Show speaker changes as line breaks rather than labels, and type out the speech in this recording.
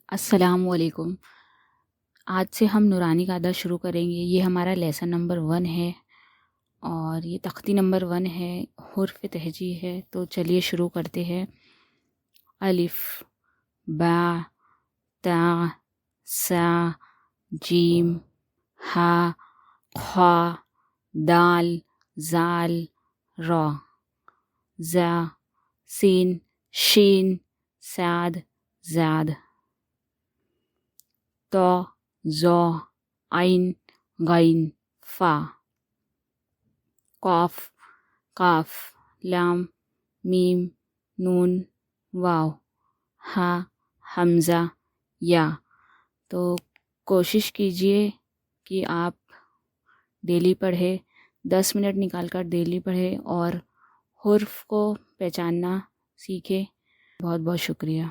السلام علیکم۔ آج سے ہم نورانی قاعدہ شروع کریں گے۔ یہ ہمارا لیسن نمبر 1 ہے اور یہ تختی نمبر 1 ہے، حرف تہجی ہے۔ تو چلیے شروع کرتے ہیں۔ الف، با، تا، سا، جیم، ہا، خا، دال، زال، را، زا، سین، شین، صاد، زاد، طا، ظا، عین، غین، فا، قاف، قاف، لام، میم، نون، واو، ہا، حمزہ، یا۔ تو کوشش کیجئے کہ آپ ڈیلی پڑھیں، 10 منٹ نکال کر ڈیلی پڑھیں اور حرف کو پہچاننا سیکھیں۔ بہت بہت شکریہ۔